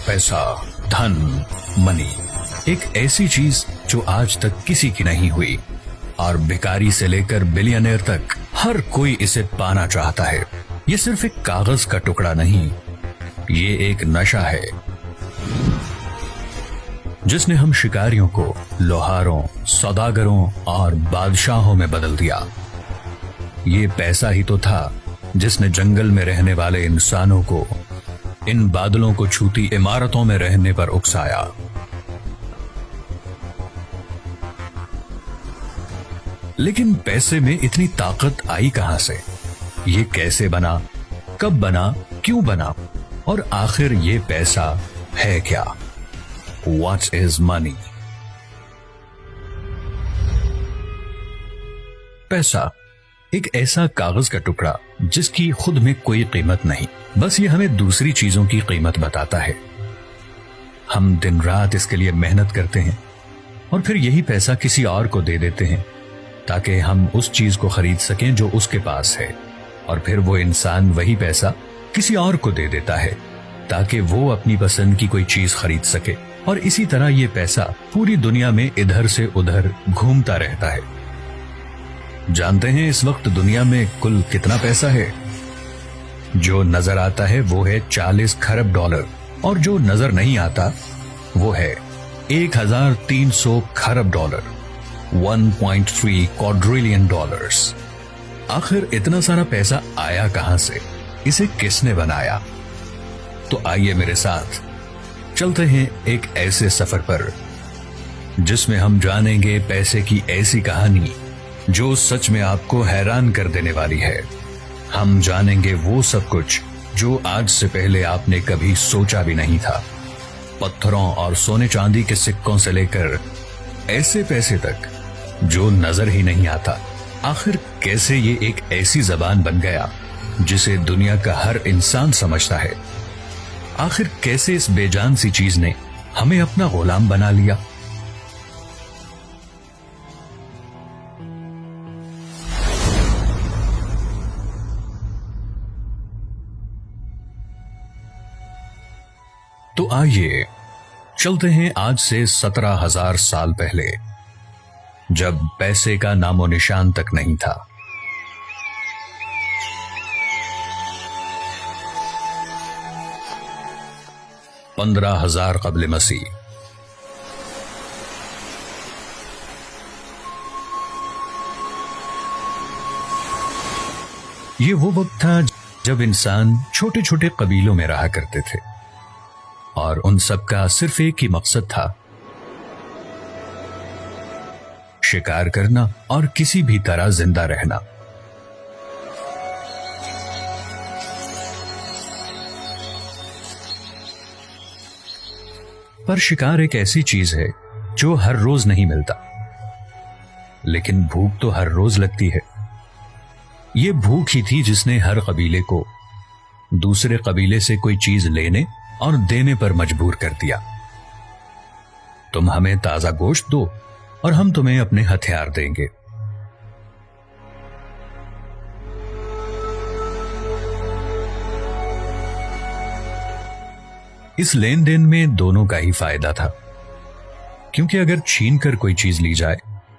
पैसा, धन, मनी, एक ऐसी चीज जो आज तक किसी की नहीं हुई और भिखारी से लेकर बिलियनर तक हर कोई इसे पाना चाहता है। ये सिर्फ एक कागज का टुकड़ा नहीं, ये एक नशा है जिसने हम शिकारियों को लोहारों, सौदागरों और बादशाहों में बदल दिया। ये पैसा ही तो था जिसने जंगल में रहने वाले इंसानों को इन बादलों को छूती इमारतों में रहने पर उकसाया। लेकिन पैसे में इतनी ताकत आई कहां से? ये कैसे बना, कब बना, क्यों बना और आखिर ये पैसा है क्या? What is money? पैसा एक ऐसा कागज का टुकड़ा जिसकी खुद में कोई कीमत नहीं, बस ये हमें दूसरी चीजों की कीमत बताता है। हम दिन रात इसके लिए मेहनत करते हैं और फिर यही पैसा किसी और को दे देते हैं ताकि हम उस चीज को खरीद सकें जो उसके पास है, और फिर वो इंसान वही पैसा किसी और को दे देता है ताकि वो अपनी पसंद की कोई चीज खरीद सके। और इसी तरह ये पैसा पूरी दुनिया में इधर से उधर घूमता रहता है। जानते हैं इस वक्त दुनिया में कुल कितना पैसा है? जो नजर आता है वो है 40 खरब डॉलर, और जो नजर नहीं आता वो है 1300 खरब डॉलर, 1.3 क्वाड्रिलियन डॉलर्स। आखिर इतना सारा पैसा आया कहां से? इसे किसने बनाया? तो आइए मेरे साथ चलते हैं एक ऐसे सफर पर जिसमें हम जानेंगे पैसे की ऐसी कहानी जो सच में आपको हैरान कर देने वाली है। हम जानेंगे वो सब कुछ जो आज से पहले आपने कभी सोचा भी नहीं था। पत्थरों और सोने चांदी के सिक्कों से लेकर ऐसे पैसे तक जो नजर ही नहीं आता। आखिर कैसे ये एक ऐसी जबान बन गया जिसे दुनिया का हर इंसान समझता है? आखिर कैसे इस बेजान सी चीज ने हमें अपना गुलाम बना लिया? तो आइए चलते हैं आज से 17,000 साल पहले, जब पैसे का नामो निशान तक नहीं था। पंद्रह 15,000 कब्ल मसीह। ये वो वक्त था जब इंसान छोटे छोटे कबीलों में रहा करते थे और उन सब का सिर्फ एक ही मकसद था, शिकार करना और किसी भी तरह जिंदा रहना। पर शिकार एक ऐसी चीज है जो हर रोज नहीं मिलता, लेकिन भूख तो हर रोज लगती है। ये भूख ही थी जिसने हर कबीले को दूसरे कबीले से कोई चीज लेने और देने पर मजबूर कर दिया। तुम हमें ताजा गोश्त दो और हम तुम्हें अपने हथियार देंगे। इस लेन देन में दोनों का ही फायदा था, क्योंकि अगर छीन कर कोई चीज ली जाए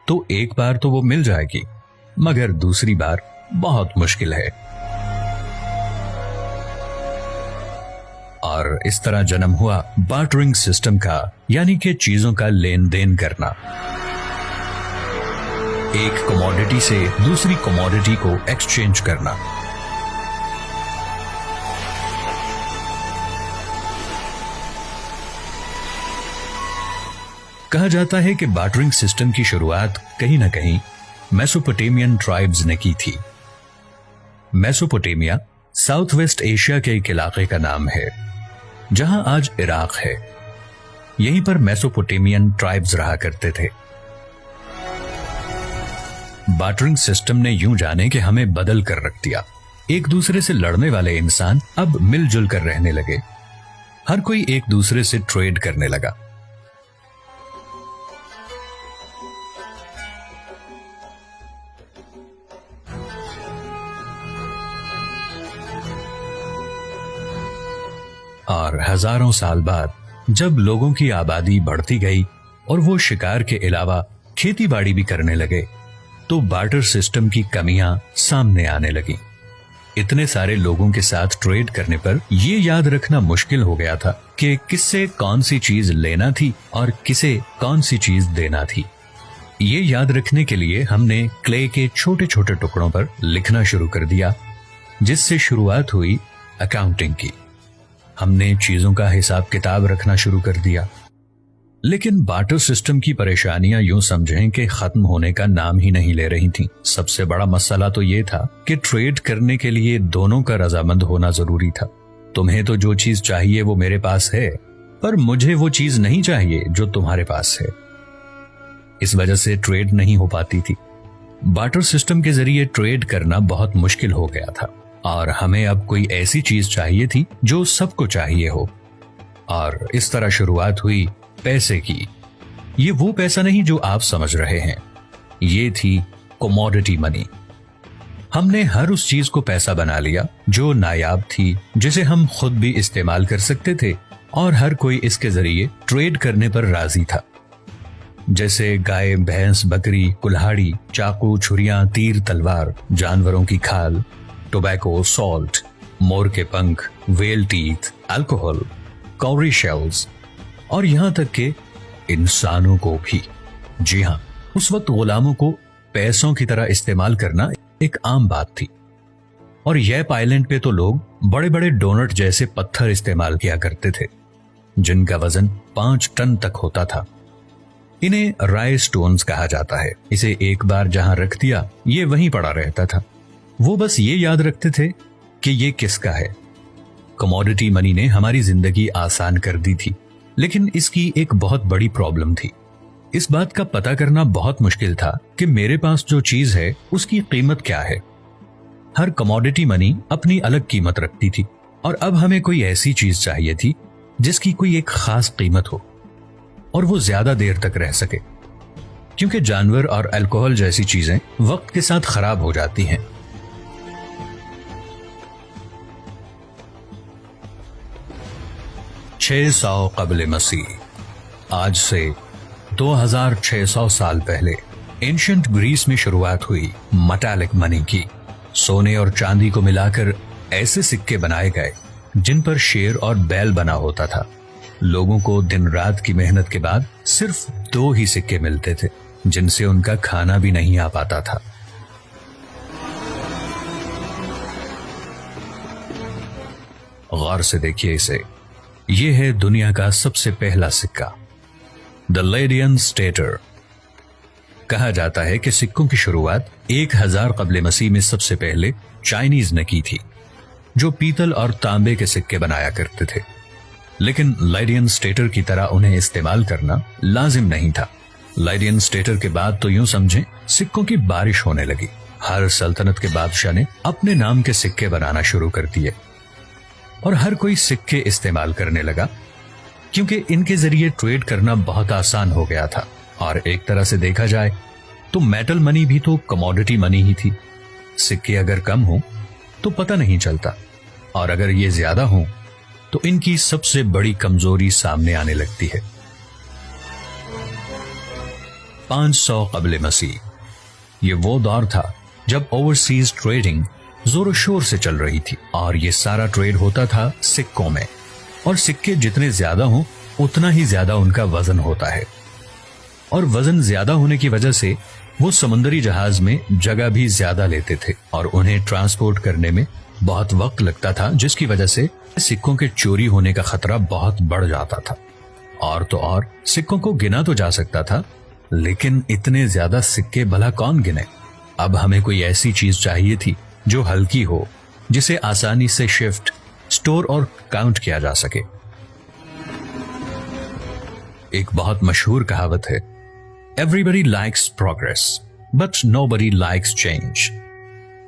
तो एक बार तो वो मिल जाएगी, मगर दूसरी बार बहुत मुश्किल है। और इस तरह जन्म हुआ बार्टरिंग सिस्टम का, यानी कि चीजों का लेन देन करना। एक कमोडिटी से दूसरी कमोडिटी को एक्सचेंज करना। कहा जाता है कि बार्टरिंग सिस्टम की शुरुआत कहीं ना कहीं मेसोपोटामियन ट्राइब्स ने की थी। मेसोपोटामिया साउथ वेस्ट एशिया के एक इलाके का नाम है जहां आज इराक है। यहीं पर मेसोपोटामियन ट्राइब्स रहा करते थे। बार्टरिंग सिस्टम ने यूं जाने कि हमें बदल कर रख दिया। एक दूसरे से लड़ने वाले इंसान अब मिलजुल कर रहने लगे। हर कोई एक दूसरे से ट्रेड करने लगा। और हजारों साल बाद जब लोगों की आबादी बढ़ती गई और वो शिकार के अलावा खेती बाड़ी भी करने लगे, तो बार्टर सिस्टम की कमियां सामने आने लगी। इतने सारे लोगों के साथ ट्रेड करने पर यह याद रखना मुश्किल हो गया था कि किससे कौन सी चीज लेना थी और किसे कौन सी चीज देना थी। ये याद रखने के लिए हमने क्ले के छोटे छोटे टुकड़ों पर लिखना शुरू कर दिया, जिससे शुरुआत हुई अकाउंटिंग की। हमने चीजों का हिसाब किताब रखना शुरू कर दिया। लेकिन बार्टर सिस्टम की परेशानियां यूं समझें कि खत्म होने का नाम ही नहीं ले रही थीं। सबसे बड़ा मसला तो ये था कि ट्रेड करने के लिए दोनों का रजामंद होना जरूरी था। तुम्हें तो जो चीज चाहिए वो मेरे पास है, पर मुझे वो चीज नहीं चाहिए जो तुम्हारे पास है। इस वजह से ट्रेड नहीं हो पाती थी। बार्टर सिस्टम के जरिए ट्रेड करना बहुत मुश्किल हो गया था और हमें अब कोई ऐसी चीज चाहिए थी जो सबको चाहिए हो। और इस तरह शुरुआत हुई पैसे की। ये वो पैसा नहीं जो आप समझ रहे हैं, ये थी कमोडिटी मनी। हमने हर उस चीज को पैसा बना लिया जो नायाब थी, जिसे हम खुद भी इस्तेमाल कर सकते थे और हर कोई इसके जरिए ट्रेड करने पर राजी था। जैसे गाय, भैंस, बकरी, कुल्हाड़ी, चाकू, छुरियां, तीर, तलवार, जानवरों की खाल, टोबैको, सॉल्ट, मोर के पंख, वेल टीथ, अल्कोहल, कौरी शेल्स और यहां तक के इंसानों को भी। जी हां, उस वक्त गुलामों को पैसों की तरह इस्तेमाल करना एक आम बात थी। और यह आइलैंड पे तो लोग बड़े बड़े डोनट जैसे पत्थर इस्तेमाल किया करते थे, जिनका वजन 5 टन तक होता था। इन्हें राय स्टोन्स कहा जाता है। इसे एक बार जहां रख दिया, ये वहीं पड़ा रहता था। वो बस ये याद रखते थे कि ये किसका है। कमोडिटी मनी ने हमारी जिंदगी आसान कर दी थी, लेकिन इसकी एक बहुत बड़ी प्रॉब्लम थी। इस बात का पता करना बहुत मुश्किल था कि मेरे पास जो चीज है उसकी कीमत क्या है। हर कमोडिटी मनी अपनी अलग कीमत रखती थी और अब हमें कोई ऐसी चीज चाहिए थी जिसकी कोई एक खास कीमत हो और वो ज्यादा देर तक रह सके, क्योंकि जानवर और अल्कोहल जैसी चीजें वक्त के साथ खराब हो जाती हैं। छह 600 कबले मसीह, आज से 2600 साल पहले एंशिएंट ग्रीस में शुरुआत हुई मेटालिक मनी की। सोने और चांदी को मिलाकर ऐसे सिक्के बनाए गए जिन पर शेर और बैल बना होता था। लोगों को दिन रात की मेहनत के बाद सिर्फ 2 ही सिक्के मिलते थे, जिनसे उनका खाना भी नहीं आ पाता था। गौर से देखिए इसे। यह है दुनिया का सबसे पहला सिक्का, द लेडियन स्टेटर। कहा जाता है कि सिक्कों की शुरुआत 1000 कबले मसीह में सबसे पहले चाइनीज ने की थी, जो पीतल और तांबे के सिक्के बनाया करते थे। लेकिन लेडियन स्टेटर की तरह उन्हें इस्तेमाल करना लाजिम नहीं था। लेडियन स्टेटर के बाद तो यूं समझें सिक्कों की बारिश होने लगी। हर सल्तनत के बादशाह ने अपने नाम के सिक्के बनाना शुरू कर दिए और हर कोई सिक्के इस्तेमाल करने लगा, क्योंकि इनके जरिए ट्रेड करना बहुत आसान हो गया था। और एक तरह से देखा जाए तो मेटल मनी भी तो कमोडिटी मनी ही थी। सिक्के अगर कम हो तो पता नहीं चलता, और अगर ये ज्यादा हो तो इनकी सबसे बड़ी कमजोरी सामने आने लगती है। 500 कबले मसीह, ये वो दौर था जब ओवरसीज ट्रेडिंग जोरों शोर से चल रही थी और ये सारा ट्रेड होता था सिक्कों में। और सिक्के जितने ज्यादा हों उतना ही ज्यादा उनका वजन होता है, और वजन ज्यादा होने की वजह से वो समुद्री जहाज में जगह भी ज्यादा लेते थे और उन्हें ट्रांसपोर्ट करने में बहुत वक्त लगता था, जिसकी वजह से सिक्कों के चोरी होने का खतरा बहुत बढ़ जाता था। और तो और सिक्कों को गिना तो जा सकता था, लेकिन इतने ज्यादा सिक्के भला कौन गिने। अब हमें कोई ऐसी चीज चाहिए थी जो हल्की हो, जिसे आसानी से शिफ्ट, स्टोर और काउंट किया जा सके। एक बहुत मशहूर कहावत है, everybody likes progress but nobody likes change.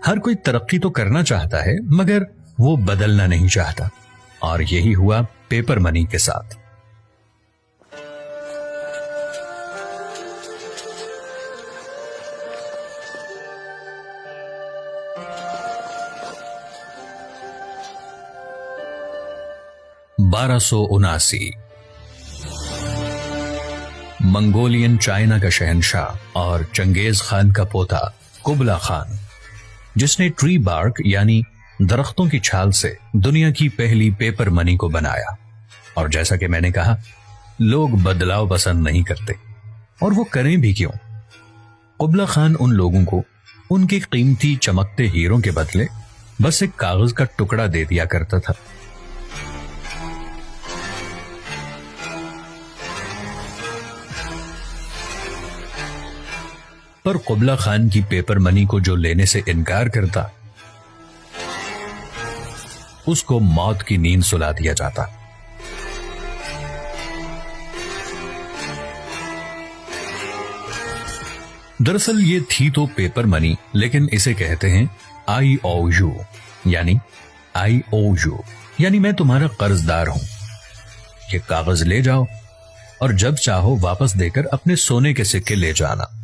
हर कोई तरक्की तो करना चाहता है, मगर वो बदलना नहीं चाहता। और यही हुआ पेपर मनी के साथ। बारह 1279 मंगोलियन चाइना का शहंशाह और चंगेज खान का पोता कुबला खान, जिसने ट्री बार्क यानी दरख्तों की छाल से दुनिया की पहली पेपर मनी को बनाया। और जैसा कि मैंने कहा, लोग बदलाव पसंद नहीं करते, और वो करें भी क्यों। कुबला खान उन लोगों को उनके कीमती चमकते हीरों के बदले बस एक कागज का टुकड़ा दे दिया करता था। पर कुबला खान की पेपर मनी को जो लेने से इनकार करता, उसको मौत की नींद सुला दिया जाता। दरअसल ये थी तो पेपर मनी, लेकिन इसे कहते हैं IOU यानी IOU यानी मैं तुम्हारा कर्जदार हूं। ये कागज ले जाओ और जब चाहो वापस देकर अपने सोने के सिक्के ले जाना।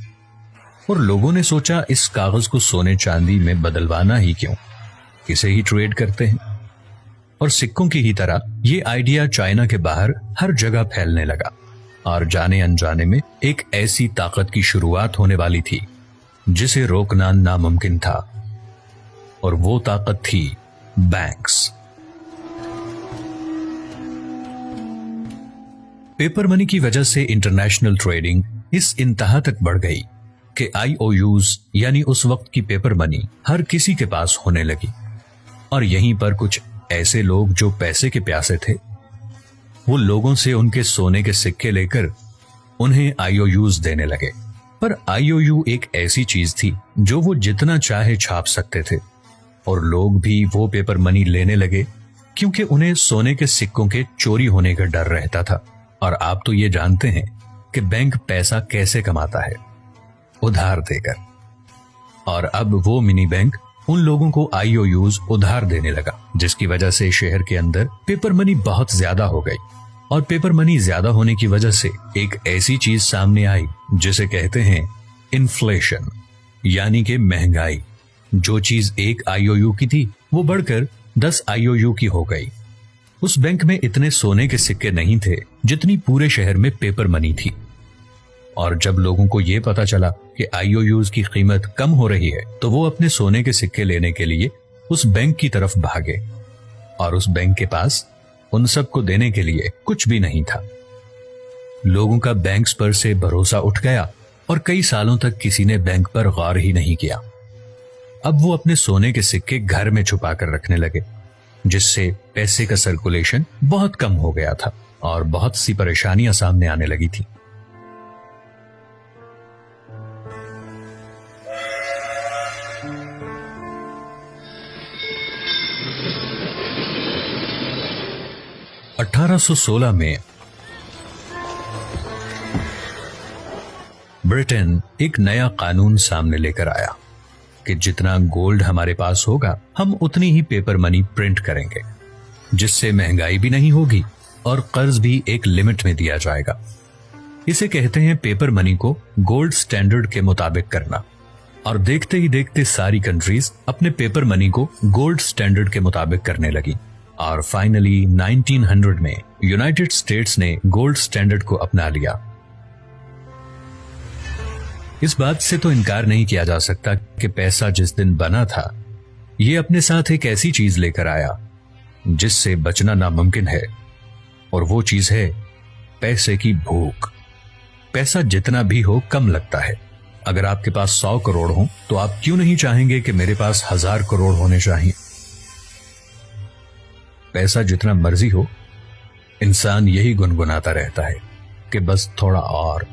और लोगों ने सोचा, इस कागज को सोने चांदी में बदलवाना ही क्यों, इसे ही ट्रेड करते हैं। और सिक्कों की ही तरह ये आइडिया चाइना के बाहर हर जगह फैलने लगा, और जाने अनजाने में एक ऐसी ताकत की शुरुआत होने वाली थी जिसे रोकना नामुमकिन था, और वो ताकत थी बैंक्स। पेपर मनी की वजह से इंटरनेशनल ट्रेडिंग इस इंतहा तक बढ़ गई कि IOUs यानी उस वक्त की पेपर मनी हर किसी के पास होने लगी। और यहीं पर कुछ ऐसे लोग जो पैसे के प्यासे थे, वो लोगों से उनके सोने के सिक्के लेकर उन्हें IOUs देने लगे। पर IOU एक ऐसी चीज थी जो वो जितना चाहे छाप सकते थे, और लोग भी वो पेपर मनी लेने लगे क्योंकि उन्हें सोने के सिक्कों के चोरी होने का डर रहता था। और आप तो ये जानते हैं कि बैंक पैसा कैसे कमाता है, उधार देकर। और अब वो मिनी बैंक उन लोगों को IOUs उधार देने लगा, जिसकी वजह से शहर के अंदर पेपर मनी बहुत ज्यादा हो गई। और पेपर मनी ज्यादा होने की वजह से एक ऐसी चीज सामने आई जिसे कहते हैं इन्फ्लेशन यानी कि महंगाई। जो चीज 1 IOU की थी वो बढ़कर 10 IOU की हो गई। उस बैंक में इतने सोने के सिक्के नहीं थे जितनी पूरे शहर में पेपर मनी थी। और जब लोगों को यह पता चला कि IOUs की कीमत कम हो रही है, तो वो अपने सोने के सिक्के लेने के लिए उस बैंक की तरफ भागे। और उस बैंक के पास उन सबको देने के लिए कुछ भी नहीं था। लोगों का बैंक्स पर से भरोसा उठ गया, और कई सालों तक किसी ने बैंक पर गौर ही नहीं किया। अब वो अपने सोने के सिक्के घर में छुपा कर रखने लगे, जिससे पैसे का सर्कुलेशन बहुत कम हो गया था, और बहुत सी परेशानियां सामने आने लगी थी। (1816) में ब्रिटेन एक नया कानून सामने लेकर आया कि जितना गोल्ड हमारे पास होगा, हम उतनी ही पेपर मनी प्रिंट करेंगे, जिससे महंगाई भी नहीं होगी और कर्ज भी एक लिमिट में दिया जाएगा। इसे कहते हैं पेपर मनी को गोल्ड स्टैंडर्ड के मुताबिक करना। और देखते ही देखते सारी कंट्रीज अपने पेपर मनी को गोल्ड स्टैंडर्ड के मुताबिक करने लगी। और फाइनली 1900 में यूनाइटेड स्टेट्स ने गोल्ड स्टैंडर्ड को अपना लिया। इस बात से तो इनकार नहीं किया जा सकता कि पैसा जिस दिन बना था, ये अपने साथ एक ऐसी चीज लेकर आया जिससे बचना नामुमकिन है, और वो चीज है पैसे की भूख। पैसा जितना भी हो कम लगता है। अगर आपके पास 100 करोड़ हो तो आप क्यों नहीं चाहेंगे कि मेरे पास 1000 करोड़ होने चाहिए। पैसा जितना मर्जी हो, इंसान यही गुनगुनाता रहता है कि बस थोड़ा और,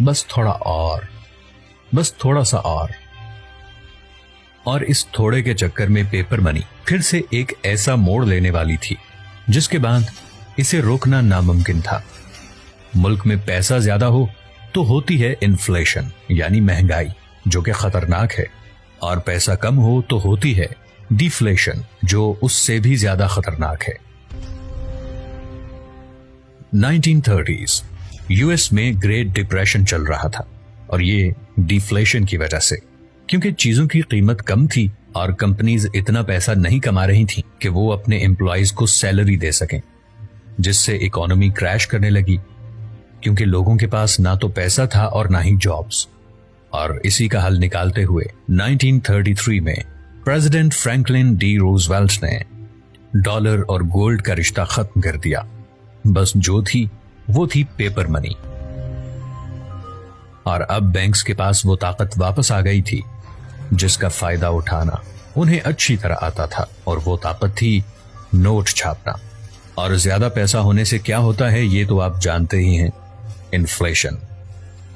बस थोड़ा और, बस थोड़ा सा और इस थोड़े के चक्कर में पेपर मनी फिर से एक ऐसा मोड़ लेने वाली थी जिसके बाद इसे रोकना नामुमकिन था। मुल्क में पैसा ज्यादा हो तो होती है इन्फ्लेशन यानी महंगाई, जो कि खतरनाक है, और पैसा कम हो तो होती है डिफ्लेशन, जो उससे भी ज्यादा खतरनाक है। 1930s यूएस में ग्रेट डिप्रेशन चल रहा था, और ये डिफ्लेशन की वजह से, क्योंकि चीजों की कीमत कम थी और कंपनीज इतना पैसा नहीं कमा रही थी कि वो अपने एम्प्लॉयज को सैलरी दे सकें, जिससे इकोनॉमी क्रैश करने लगी। क्योंकि लोगों के पास ना तो पैसा था और ना ही जॉब्स। और इसी का हल निकालते हुए 1933 में प्रेसिडेंट फ्रैंकलिन डी रूजवेल्ट ने डॉलर और गोल्ड का रिश्ता खत्म कर दिया। बस जो थी वो थी पेपर मनी। और अब बैंक्स के पास वो ताकत वापस आ गई थी जिसका फायदा उठाना उन्हें अच्छी तरह आता था, और वो ताकत थी नोट छापना। और ज्यादा पैसा होने से क्या होता है ये तो आप जानते ही हैं, इन्फ्लेशन।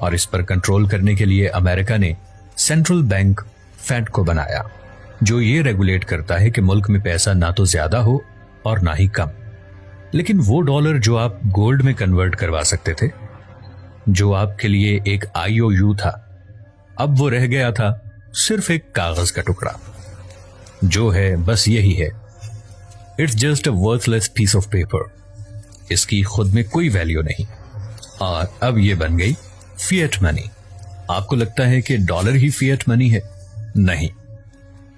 और इस पर कंट्रोल करने के लिए अमेरिका ने सेंट्रल बैंक फेड को बनाया, जो ये रेगुलेट करता है कि मुल्क में पैसा ना तो ज्यादा हो और ना ही कम। लेकिन वो डॉलर जो आप गोल्ड में कन्वर्ट करवा सकते थे, जो आपके लिए एक IOU था, अब वो रह गया था सिर्फ एक कागज का टुकड़ा। जो है बस यही है, it's just a worthless piece of paper. इसकी खुद में कोई वैल्यू नहीं। और अब ये बन गई फिएट मनी। आपको लगता है कि डॉलर ही फिएट मनी है? नहीं,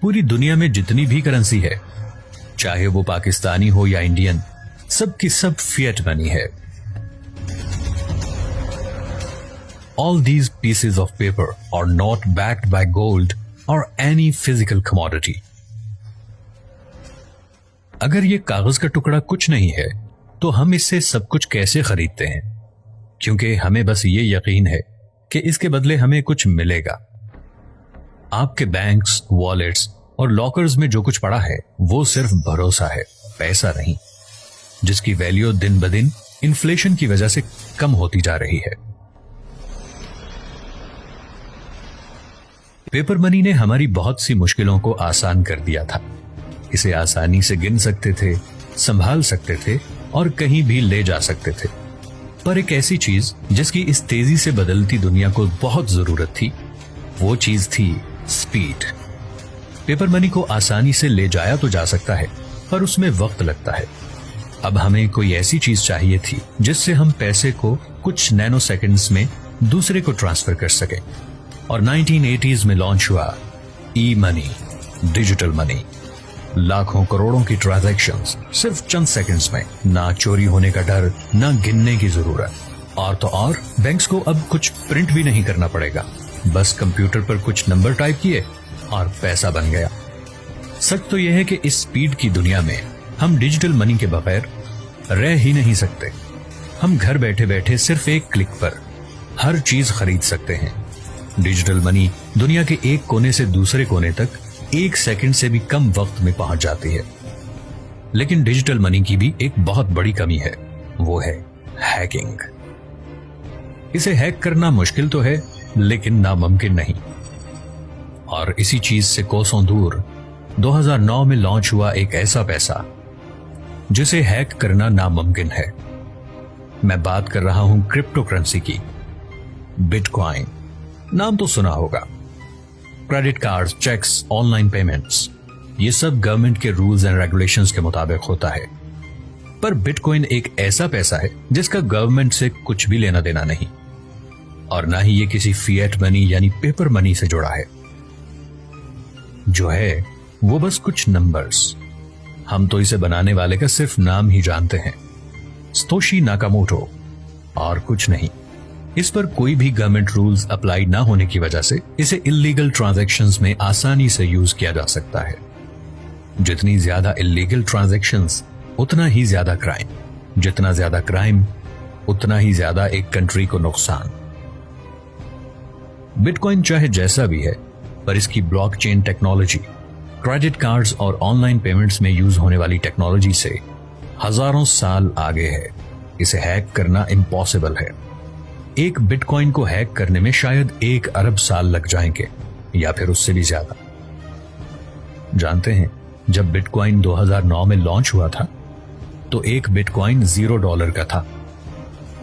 पूरी दुनिया में जितनी भी करेंसी है, चाहे वो पाकिस्तानी हो या इंडियन, सब की सब फिएट मनी है। All these pieces of paper are not backed by gold or any physical commodity. अगर ये कागज का टुकड़ा कुछ नहीं है तो हम इससे सब कुछ कैसे खरीदते हैं? क्योंकि हमें बस ये यकीन है कि इसके बदले हमें कुछ मिलेगा। आपके बैंक्स, वॉलेट्स और लॉकर्स में जो कुछ पड़ा है वो सिर्फ भरोसा है, पैसा नहीं, जिसकी वैल्यू दिन ब दिन इन्फ्लेशन की वजह से कम होती जा रही है। पेपर मनी ने हमारी बहुत सी मुश्किलों को आसान कर दिया था। इसे आसानी से गिन सकते थे, संभाल सकते थे और कहीं भी ले जा सकते थे। पर एक ऐसी चीज जिसकी इस तेजी से बदलती दुनिया को बहुत जरूरत थी, वो चीज थी स्पीड। पेपर मनी को आसानी से ले जाया तो जा सकता है, पर उसमें वक्त लगता है। अब हमें कोई ऐसी चीज चाहिए थी जिससे हम पैसे को कुछ नैनो सेकंड्स में दूसरे को ट्रांसफर कर सके। और 1980s में लॉन्च हुआ ई मनी, डिजिटल मनी। लाखों करोड़ों की ट्रांजैक्शंस सिर्फ चंद सेकंड्स में, ना चोरी होने का डर, ना गिनने की जरूरत। और तो और बैंक्स को अब कुछ प्रिंट भी नहीं करना पड़ेगा, बस कंप्यूटर पर कुछ नंबर टाइप किए और पैसा बन गया। सच तो यह है कि इस स्पीड की दुनिया में हम डिजिटल मनी के बगैर रह ही नहीं सकते। हम घर बैठे बैठे सिर्फ एक क्लिक पर हर चीज खरीद सकते हैं। डिजिटल मनी दुनिया के एक कोने से दूसरे कोने तक 1 सेकंड से भी कम वक्त में पहुंच जाती है। लेकिन डिजिटल मनी की भी एक बहुत बड़ी कमी है, वो है हैकिंग। इसे हैक करना मुश्किल तो है, लेकिन नामुमकिन नहीं। और इसी चीज से कोसों दूर 2009 में लॉन्च हुआ एक ऐसा पैसा जिसे हैक करना नामुमकिन है। मैं बात कर रहा हूं क्रिप्टो करेंसी की, बिटकॉइन। नाम तो सुना होगा। Credit cards, cheques, online payments, ये सब गवर्नमेंट के रूल्स एंड रेगुलेशंस के मुताबिक होता है। पर बिटकॉइन एक ऐसा पैसा है जिसका गवर्नमेंट से कुछ भी लेना देना नहीं, और ना ही ये किसी फिएट मनी यानी पेपर मनी से जुड़ा है। जो है वो बस कुछ नंबर्स। हम तो इसे बनाने वाले का सिर्फ नाम ही जानते हैं, सतोशी नाकामोटो, और कुछ नहीं। इस पर कोई भी गवर्नमेंट रूल्स अप्लाई ना होने की वजह से इसे इल्लीगल ट्रांजैक्शंस में आसानी से यूज किया जा सकता है। जितनी ज्यादा इल्लीगल ट्रांजैक्शंस उतना ही ज्यादा क्राइम, जितना ज्यादा क्राइम उतना ही ज्यादा एक कंट्री को नुकसान। बिटकॉइन चाहे जैसा भी है, पर इसकी ब्लॉकचेन टेक्नोलॉजी क्रेडिट कार्ड्स और ऑनलाइन पेमेंट्स में यूज होने वाली टेक्नोलॉजी से हजारों साल आगे है। इसे हैक करना इम्पॉसिबल है। एक बिटकॉइन को हैक करने में शायद 1 अरब साल लग जाएंगे, या फिर उससे भी ज्यादा। जानते हैं, जब बिटकॉइन 2009 में लॉन्च हुआ था तो एक बिटकॉइन $0 का था,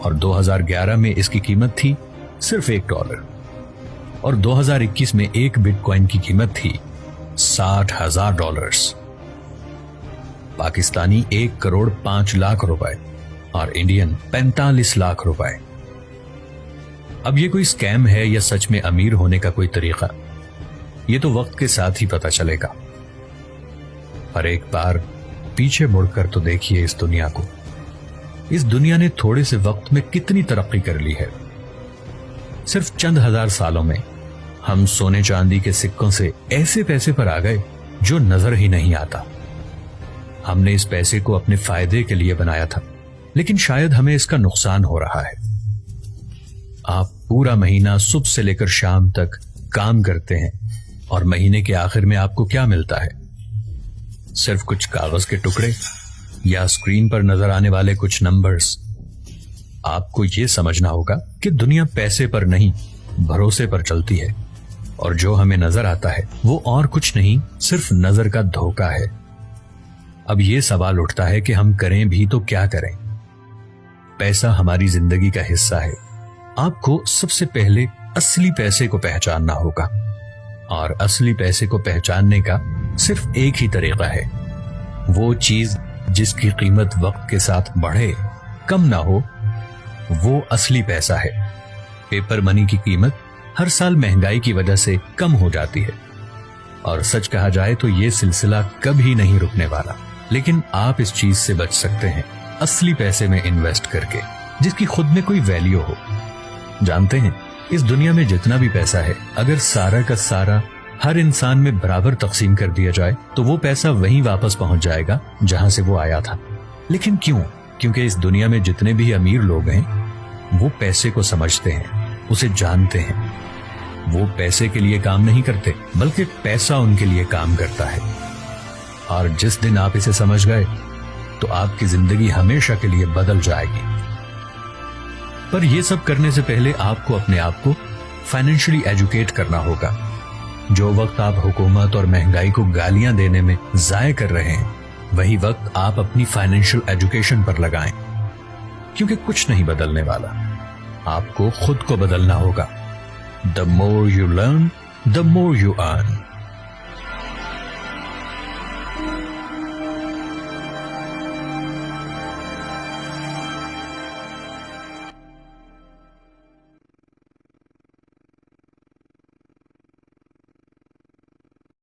और 2011 में इसकी कीमत थी सिर्फ $1, और 2021 में एक बिटकॉइन की कीमत थी $60,000। पाकिस्तानी 1,05 लाख रुपए और इंडियन 45 लाख रुपए। अब ये कोई स्कैम है या सच में अमीर होने का कोई तरीका, ये तो वक्त के साथ ही पता चलेगा। पर एक बार पीछे मुड़कर तो देखिए इस दुनिया को। इस दुनिया ने थोड़े से वक्त में कितनी तरक्की कर ली है। सिर्फ चंद हजार सालों में हम सोने चांदी के सिक्कों से ऐसे पैसे पर आ गए जो नजर ही नहीं आता। हमने इस पैसे को अपने फायदे के लिए बनाया था, लेकिन शायद हमें इसका नुकसान हो रहा है। आप पूरा महीना सुबह से लेकर शाम तक काम करते हैं और महीने के आखिर में आपको क्या मिलता है? सिर्फ कुछ कागज के टुकड़े या स्क्रीन पर नजर आने वाले कुछ नंबर्स। आपको यह समझना होगा कि दुनिया पैसे पर नहीं, भरोसे पर चलती है, और जो हमें नजर आता है वो और कुछ नहीं, सिर्फ नजर का धोखा है। अब यह सवाल उठता है कि हम करें भी तो क्या करें? पैसा हमारी जिंदगी का हिस्सा है। आपको सबसे पहले असली पैसे को पहचानना होगा, और असली पैसे को पहचानने का सिर्फ एक ही तरीका है। वो चीज जिसकी कीमत वक्त के साथ बढ़े, कम ना हो, वो असली पैसा है। पेपर मनी की कीमत हर साल महंगाई की वजह से कम हो जाती है, और सच कहा जाए तो ये सिलसिला कभी नहीं रुकने वाला। लेकिन आप इस चीज से बच सकते हैं असली पैसे में इन्वेस्ट करके, जिसकी खुद में कोई वैल्यू हो। जानते हैं, इस दुनिया में जितना भी पैसा है, अगर सारा का सारा हर इंसान में बराबर तकसीम कर दिया जाए तो वो पैसा वहीं वापस पहुंच जाएगा जहां से वो आया था। लेकिन क्यों? क्योंकि इस दुनिया में जितने भी अमीर लोग हैं वो पैसे को समझते हैं, उसे जानते हैं। वो पैसे के लिए काम नहीं करते, बल्कि पैसा उनके लिए काम करता है। और जिस दिन आप इसे समझ गए तो आपकी जिंदगी हमेशा के लिए बदल जाएगी। पर यह सब करने से पहले आपको अपने आप को फाइनेंशियली एजुकेट करना होगा। जो वक्त आप हुकूमत और महंगाई को गालियां देने में जाया कर रहे हैं, वही वक्त आप अपनी फाइनेंशियल एजुकेशन पर लगाएं, क्योंकि कुछ नहीं बदलने वाला। आपको खुद को बदलना होगा। The more you learn, the more you earn.